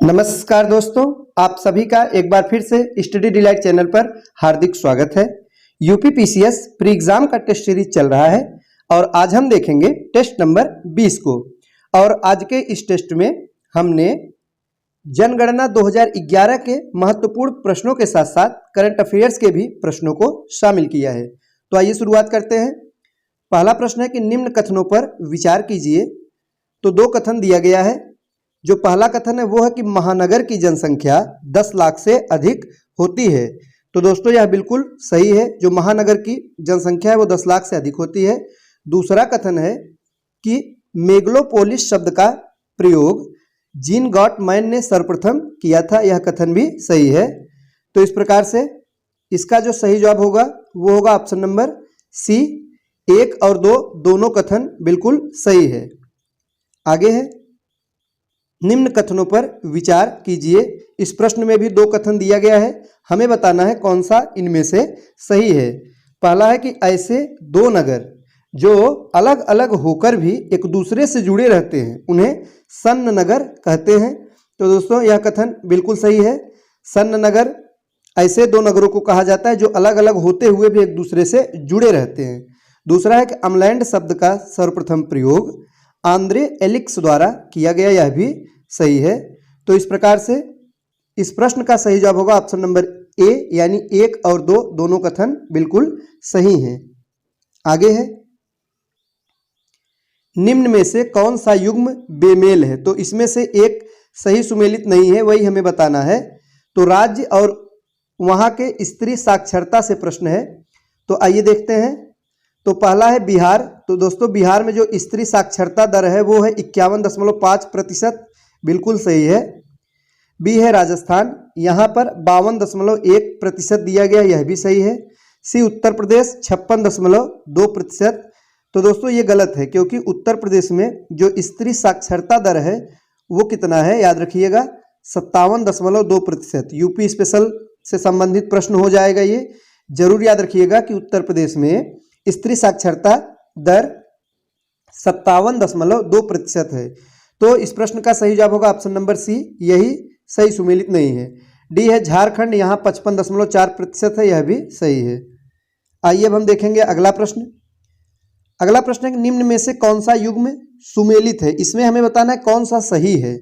नमस्कार दोस्तों, आप सभी का एक बार फिर से स्टडी डिलाइट चैनल पर हार्दिक स्वागत है। यूपी पीसीएस प्री एग्जाम का टेस्ट सीरीज चल रहा है और आज हम देखेंगे टेस्ट नंबर 20 को। और आज के इस टेस्ट में हमने जनगणना 2011 के महत्वपूर्ण प्रश्नों के साथ साथ करंट अफेयर्स के भी प्रश्नों को शामिल किया है। तो आइए शुरुआत करते हैं। पहला प्रश्न है कि निम्न कथनों पर विचार कीजिए। तो दो कथन दिया गया है। जो पहला कथन है वो है कि महानगर की जनसंख्या 10 लाख से अधिक होती है। तो दोस्तों यह बिल्कुल सही है, जो महानगर की जनसंख्या है वो 10 लाख से अधिक होती है। दूसरा कथन है कि मेगलोपोलिस शब्द का प्रयोग जीन गॉटमैन ने सर्वप्रथम किया था। यह कथन भी सही है। तो इस प्रकार से इसका जो सही जवाब होगा वो होगा ऑप्शन नंबर सी। 1 और 2 दोनों कथन बिल्कुल सही है। आगे है, निम्न कथनों पर विचार कीजिए। इस प्रश्न में भी दो कथन दिया गया है, हमें बताना है कौन सा इनमें से सही है। पहला है कि ऐसे दो नगर जो अलग अलग होकर भी एक दूसरे से जुड़े रहते हैं उन्हें सन्न नगर कहते हैं। तो दोस्तों यह कथन बिल्कुल सही है। सन्न नगर ऐसे दो नगरों को कहा जाता है जो अलग अलग होते हुए भी एक दूसरे से जुड़े रहते हैं। दूसरा है कि अमलैंड शब्द का सर्वप्रथम प्रयोग आंद्रे एलिक्स द्वारा किया गया, यह भी सही है। तो इस प्रकार से इस प्रश्न का सही जवाब होगा ऑप्शन नंबर ए, यानी 1 और 2 दोनों कथन बिल्कुल सही हैं। आगे है, निम्न में से कौन सा युग्म बेमेल है। तो इसमें से एक सही सुमेलित नहीं है, वही हमें बताना है। तो राज्य और वहां के स्त्री साक्षरता से प्रश्न है। तो आइए देखते हैं। तो पहला है बिहार। तो दोस्तों बिहार में जो स्त्री साक्षरता दर है वो है 51.5%, बिल्कुल सही है। बी है राजस्थान, यहाँ पर 52.1% दिया गया, यह भी सही है। सी उत्तर प्रदेश 56.2%। तो दोस्तों ये गलत है, क्योंकि उत्तर प्रदेश में जो स्त्री साक्षरता दर है वो कितना है, याद रखिएगा 57.2%। यूपी स्पेशल से संबंधित प्रश्न हो जाएगा, ये जरूर याद रखिएगा कि उत्तर प्रदेश में स्त्री साक्षरता दर 57.2% है। तो इस प्रश्न का सही जवाब होगा ऑप्शन नंबर सी, यही सही सुमेलित नहीं है। डी है झारखंड, यहाँ 55.4% है, यह भी सही है। आइए अब हम देखेंगे अगला प्रश्न। अगला प्रश्न है कि निम्न में से कौन सा युग्म सुमेलित है। इसमें हमें बताना है कौन सा सही है।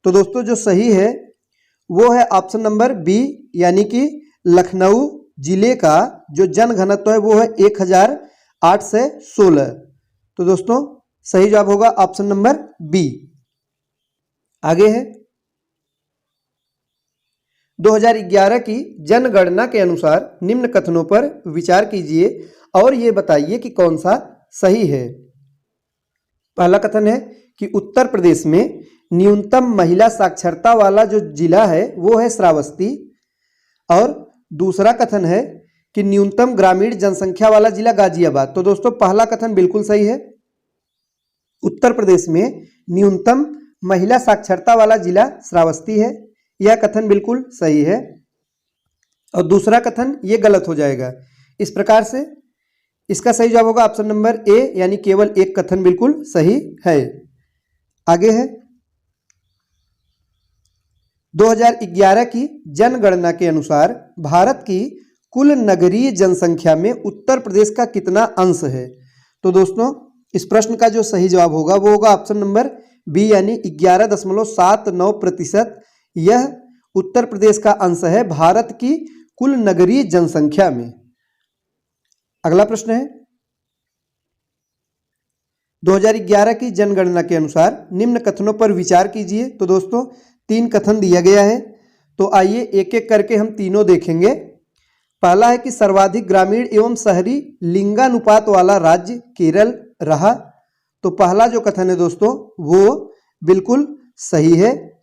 तो दोस्तों जो सही है वो है ऑप्शन नंबर बी, यानी कि लखनऊ जिले का जो जनघनत्व है वो है 100816। तो दोस्तों सही जवाब होगा ऑप्शन नंबर बी। आगे है, 2011 की जनगणना के अनुसार निम्न कथनों पर विचार कीजिए और ये बताइए कि कौन सा सही है। पहला कथन है कि उत्तर प्रदेश में न्यूनतम महिला साक्षरता वाला जो जिला है वो है श्रावस्ती। और दूसरा कथन है कि न्यूनतम ग्रामीण जनसंख्या वाला जिला गाजियाबाद। तो दोस्तों पहला कथन बिल्कुल सही है, उत्तर प्रदेश में न्यूनतम महिला साक्षरता वाला जिला श्रावस्ती है, यह कथन बिल्कुल सही है। और दूसरा कथन ये गलत हो जाएगा। इस प्रकार से इसका सही जवाब होगा ऑप्शन नंबर ए, यानी केवल एक कथन बिल्कुल सही है। आगे है, 2011 की जनगणना के अनुसार भारत की कुल नगरीय जनसंख्या में उत्तर प्रदेश का कितना अंश है। तो दोस्तों इस प्रश्न का जो सही जवाब होगा वो होगा ऑप्शन नंबर बी, यानी 11.79%। यह उत्तर प्रदेश का अंश है भारत की कुल नगरीय जनसंख्या में। अगला प्रश्न है, 2011 की जनगणना के अनुसार निम्न कथनों पर विचार कीजिए। तो दोस्तों 3 कथन दिया गया है। तो आइए एक एक करके हम तीनों देखेंगे। पहला है कि सर्वाधिक ग्रामीण एवं शहरी लिंगानुपात वाला राज्य केरल रहा। तो पहला जो कथन है दोस्तों वो बिल्कुल सही है।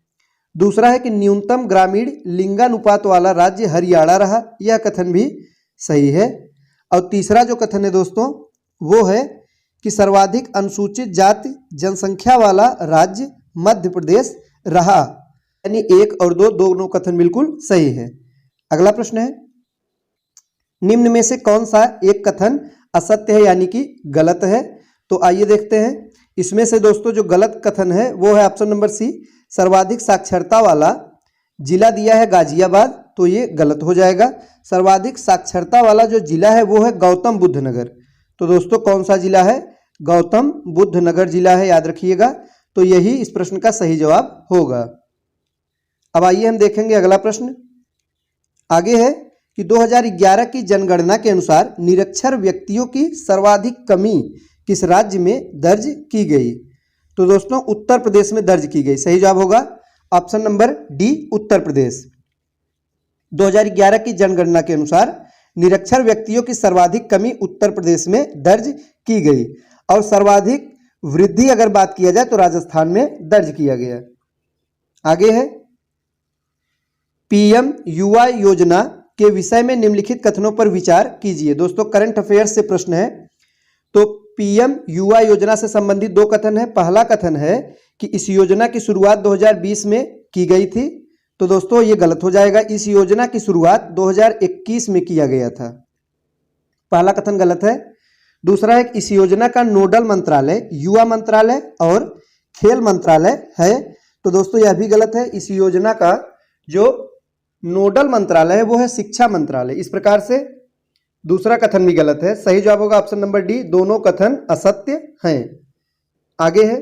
दूसरा है कि न्यूनतम ग्रामीण लिंगानुपात वाला राज्य हरियाणा रहा, यह कथन भी सही है। और तीसरा जो कथन है दोस्तों वो है कि सर्वाधिक अनुसूचित जाति जनसंख्या वाला राज्य मध्य प्रदेश रहा, यानी 1 और 2 दोनों कथन बिल्कुल सही है। अगला प्रश्न है, निम्न में से कौन सा एक कथन असत्य है, यानी कि गलत है। तो आइए देखते हैं। इसमें से दोस्तों जो गलत कथन है वो है ऑप्शन नंबर सी, सर्वाधिक साक्षरता वाला जिला दिया है गाजियाबाद, तो ये गलत हो जाएगा। सर्वाधिक साक्षरता वाला जो जिला है वो है गौतम बुद्ध नगर। तो दोस्तों कौन सा जिला है? गौतम बुद्ध नगर जिला है, याद रखिएगा। तो यही इस प्रश्न का सही जवाब होगा। अब आइए हम देखेंगे अगला प्रश्न। आगे है कि 2011 की जनगणना के अनुसार निरक्षर व्यक्तियों की सर्वाधिक कमी किस राज्य में दर्ज की गई? तो दोस्तों उत्तर प्रदेश में दर्ज की गई। सही जवाब होगा option number D, Uttar Pradesh. 2011 की जनगणना के अनुसार निरक्षर व्यक्तियों की सर्वाधिक कमी उत्तर प्रदेश में दर्ज की गई, और सर्वाधिक वृद्धि अगर बात किया जाए तो राजस्थान में दर्ज किया गया। आगे है पीएम युवा योजना के विषय में निम्नलिखित कथनों पर विचार कीजिए। दोस्तों करंट अफेयर्स से प्रश्न है। तो पीएम युवा योजना से संबंधित दो कथन है। पहला कथन है कि इस योजना की शुरुआत 2020 में की गई थी, तो दोस्तों ये गलत हो जाएगा। इस योजना की शुरुआत 2021 में किया गया था, पहला कथन गलत है। दूसरा है कि इस योजना का नोडल मंत्रालय युवा मंत्रालय और खेल मंत्रालय है, तो दोस्तों यह भी गलत है। इस योजना का जो नोडल मंत्रालय है वो है शिक्षा मंत्रालय। इस प्रकार से दूसरा कथन भी गलत है। सही जवाब होगा ऑप्शन नंबर डी, दोनों कथन असत्य हैं। आगे है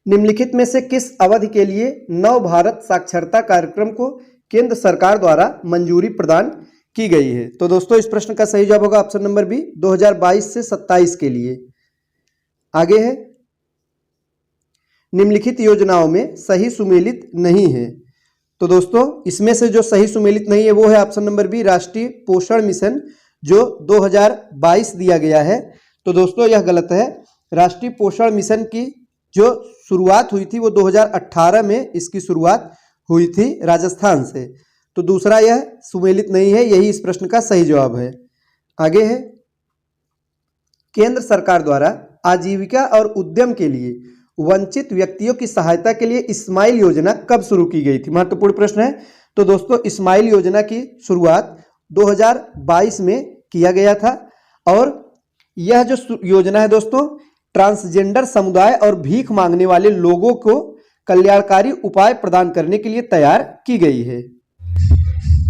निम्नलिखित में से किस अवधि के लिए नव भारत साक्षरता कार्यक्रम को केंद्र सरकार द्वारा मंजूरी प्रदान की गई है? तो दोस्तों इस प्रश्न का सही जवाब होगा ऑप्शन नंबर बी, 2022 से 27 के लिए। आगे है निम्नलिखित योजनाओं में सही सुमेलित नहीं है। तो दोस्तों इसमें से जो सही सुमेलित नहीं है वो है ऑप्शन नंबर बी, राष्ट्रीय पोषण मिशन, जो 2022 दिया गया है। तो दोस्तों यह गलत है। राष्ट्रीय पोषण मिशन की जो शुरुआत हुई थी वो 2018 में इसकी शुरुआत हुई थी राजस्थान से, तो दूसरा यह सुमेलित नहीं है, यही इस प्रश्न का सही जवाब है। आगे है केंद्र सरकार द्वारा आजीविका और उद्यम के लिए वंचित व्यक्तियों की सहायता के लिए स्माइल योजना कब शुरू की गई थी? महत्वपूर्ण प्रश्न है। तो दोस्तों स्माइल योजना की शुरुआत 2022 में किया गया था, और यह जो योजना है दोस्तों ट्रांसजेंडर समुदाय और भीख मांगने वाले लोगों को कल्याणकारी उपाय प्रदान करने के लिए तैयार की गई है।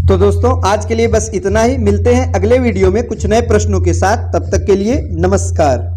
तो दोस्तों आज के लिए बस इतना ही। मिलते हैं अगले वीडियो में कुछ नए प्रश्नों के साथ। तब तक के लिए नमस्कार।